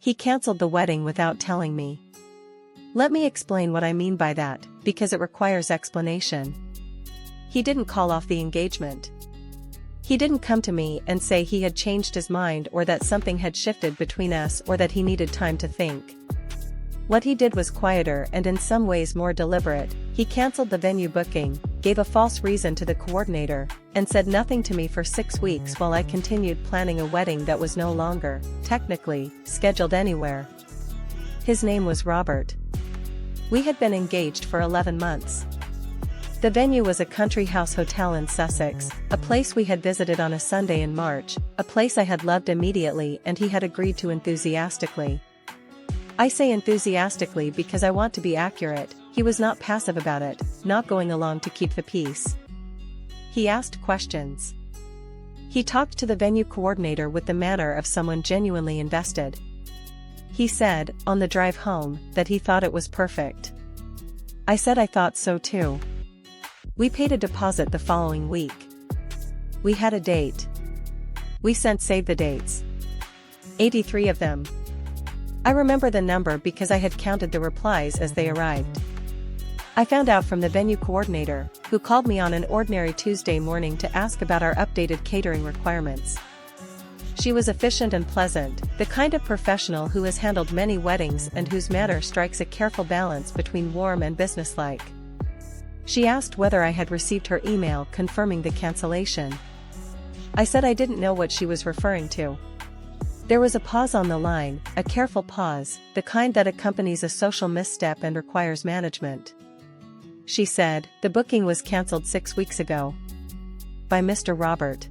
He canceled the wedding without telling me. Let me explain what I mean by that, because it requires explanation. He didn't call off the engagement. He didn't come to me and say he had changed his mind or that something had shifted between us or that he needed time to think. What he did was quieter and in some ways more deliberate. He canceled the venue booking, gave a false reason to the coordinator, and said nothing to me for 6 weeks while I continued planning a wedding that was no longer, technically, scheduled anywhere. His name was Robert. We had been engaged for 11 months. The venue was a country house hotel in Sussex, a place we had visited on a Sunday in March, a place I had loved immediately and he had agreed to enthusiastically. I say enthusiastically because I want to be accurate. He was not passive about it, not going along to keep the peace. He asked questions. He talked to the venue coordinator with the manner of someone genuinely invested. He said, on the drive home, that he thought it was perfect. I said I thought so too. We paid a deposit the following week. We had a date. We sent save the dates. 83 of them. I remember the number because I had counted the replies as they arrived. I found out from the venue coordinator, who called me on an ordinary Tuesday morning to ask about our updated catering requirements. She was efficient and pleasant, the kind of professional who has handled many weddings and whose manner strikes a careful balance between warm and businesslike. She asked whether I had received her email confirming the cancellation. I said I didn't know what she was referring to. There was a pause on the line, a careful pause, the kind that accompanies a social misstep and requires management. She said, the booking was cancelled 6 weeks ago. By Mr. Robert.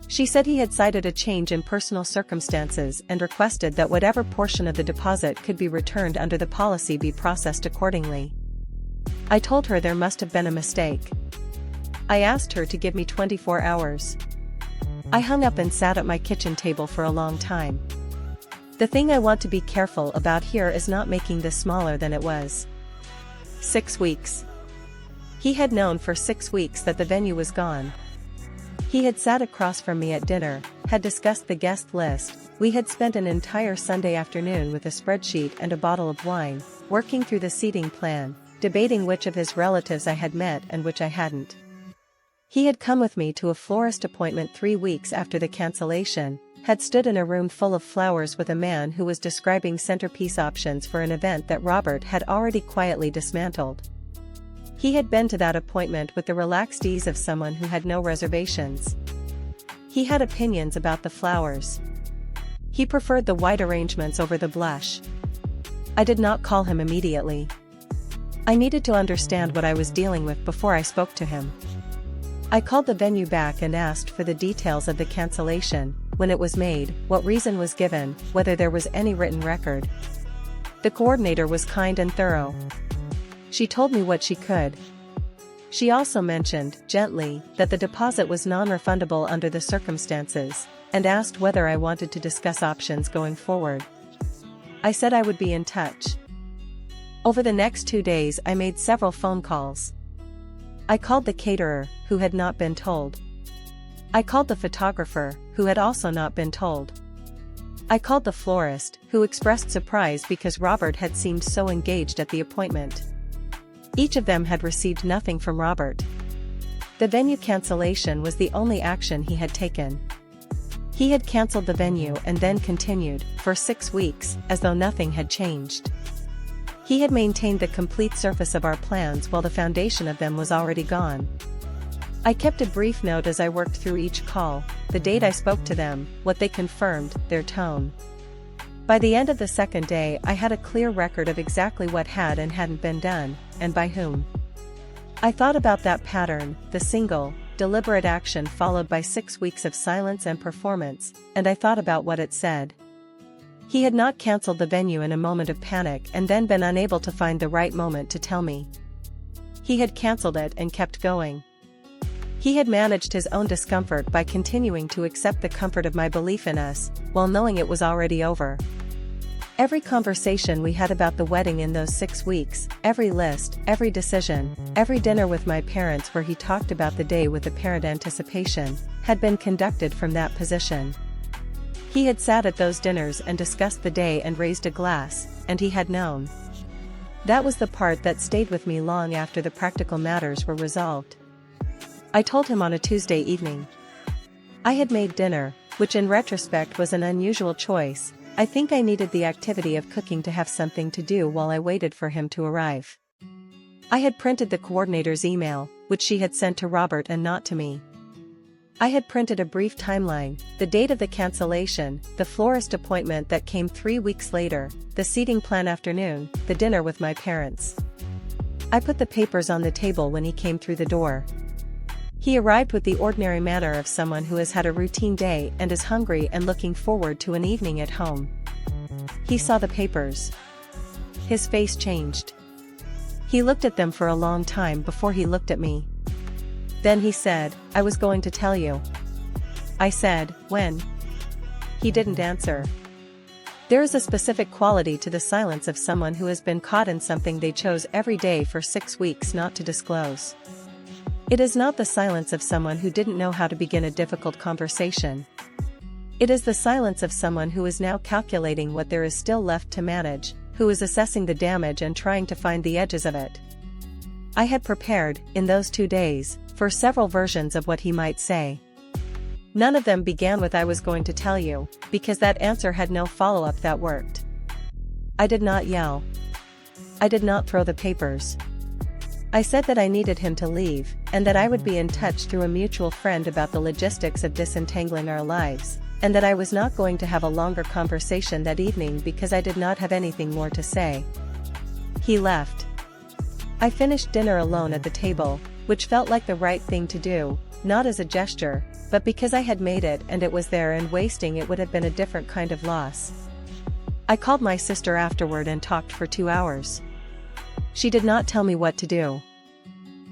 She said he had cited a change in personal circumstances and requested that whatever portion of the deposit could be returned under the policy be processed accordingly. I told her there must have been a mistake. I asked her to give me 24 hours. I hung up and sat at my kitchen table for a long time. The thing I want to be careful about here is not making this smaller than it was. 6 weeks. He had known for 6 weeks that the venue was gone. He had sat across from me at dinner, had discussed the guest list. We had spent an entire Sunday afternoon with a spreadsheet and a bottle of wine, working through the seating plan, debating which of his relatives I had met and which I hadn't. He had come with me to a florist appointment 3 weeks after the cancellation, had stood in a room full of flowers with a man who was describing centerpiece options for an event that Robert had already quietly dismantled. He had been to that appointment with the relaxed ease of someone who had no reservations. He had opinions about the flowers. He preferred the white arrangements over the blush. I did not call him immediately. I needed to understand what I was dealing with before I spoke to him. I called the venue back and asked for the details of the cancellation, when it was made, what reason was given, whether there was any written record. The coordinator was kind and thorough. She told me what she could. She also mentioned, gently, that the deposit was non-refundable under the circumstances, and asked whether I wanted to discuss options going forward. I said I would be in touch. Over the next 2 days I made several phone calls. I called the caterer, who had not been told. I called the photographer, who had also not been told. I called the florist, who expressed surprise because Robert had seemed so engaged at the appointment. Each of them had received nothing from Robert. The venue cancellation was the only action he had taken. He had cancelled the venue and then continued, for 6 weeks, as though nothing had changed. He had maintained the complete surface of our plans while the foundation of them was already gone. I kept a brief note as I worked through each call, the date I spoke to them, what they confirmed, their tone. By the end of the second day I had a clear record of exactly what had and hadn't been done, and by whom. I thought about that pattern, the single, deliberate action followed by 6 weeks of silence and performance, and I thought about what it said. He had not cancelled the venue in a moment of panic and then been unable to find the right moment to tell me. He had cancelled it and kept going. He had managed his own discomfort by continuing to accept the comfort of my belief in us, while knowing it was already over. Every conversation we had about the wedding in those 6 weeks, every list, every decision, every dinner with my parents where he talked about the day with apparent anticipation, had been conducted from that position. He had sat at those dinners and discussed the day and raised a glass, and he had known. That was the part that stayed with me long after the practical matters were resolved. I told him on a Tuesday evening. I had made dinner, which in retrospect was an unusual choice. I think I needed the activity of cooking to have something to do while I waited for him to arrive. I had printed the coordinator's email, which she had sent to Robert and not to me. I had printed a brief timeline, the date of the cancellation, the florist appointment that came 3 weeks later, the seating plan afternoon, the dinner with my parents. I put the papers on the table when he came through the door. He arrived with the ordinary manner of someone who has had a routine day and is hungry and looking forward to an evening at home. He saw the papers. His face changed. He looked at them for a long time before he looked at me. Then he said, "I was going to tell you." I said, "When?" He didn't answer. There is a specific quality to the silence of someone who has been caught in something they chose every day for 6 weeks not to disclose. It is not the silence of someone who didn't know how to begin a difficult conversation. It is the silence of someone who is now calculating what there is still left to manage, who is assessing the damage and trying to find the edges of it. I had prepared, in those 2 days, for several versions of what he might say. None of them began with "I was going to tell you," because that answer had no follow-up that worked. I did not yell. I did not throw the papers. I said that I needed him to leave, and that I would be in touch through a mutual friend about the logistics of disentangling our lives, and that I was not going to have a longer conversation that evening because I did not have anything more to say. He left. I finished dinner alone at the table, which felt like the right thing to do, not as a gesture, but because I had made it and it was there, and wasting it would have been a different kind of loss. I called my sister afterward and talked for 2 hours. She did not tell me what to do.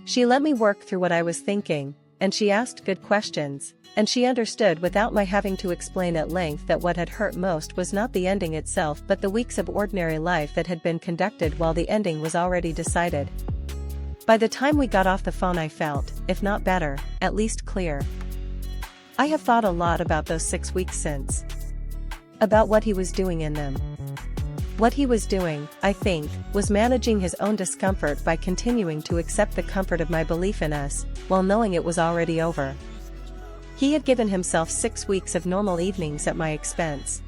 She let me work through what I was thinking, and she asked good questions, and she understood without my having to explain at length that what had hurt most was not the ending itself but the weeks of ordinary life that had been conducted while the ending was already decided. By the time we got off the phone I felt, if not better, at least clear. I have thought a lot about those 6 weeks since. About what he was doing in them. What he was doing, I think, was managing his own discomfort by continuing to accept the comfort of my belief in us, while knowing it was already over. He had given himself 6 weeks of normal evenings at my expense.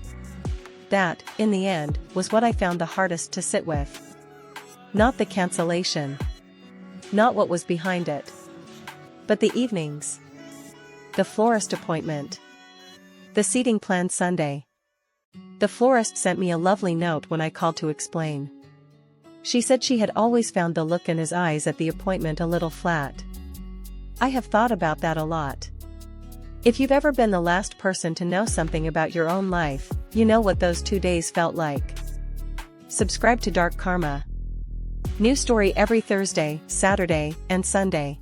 That, in the end, was what I found the hardest to sit with. Not the cancellation. Not what was behind it. But the evenings. The florist appointment. The seating plan Sunday. The florist sent me a lovely note when I called to explain. She said she had always found the look in his eyes at the appointment a little flat. I have thought about that a lot. If you've ever been the last person to know something about your own life, you know what those 2 days felt like. Subscribe to Dark Karma. New story every Thursday, Saturday, and Sunday.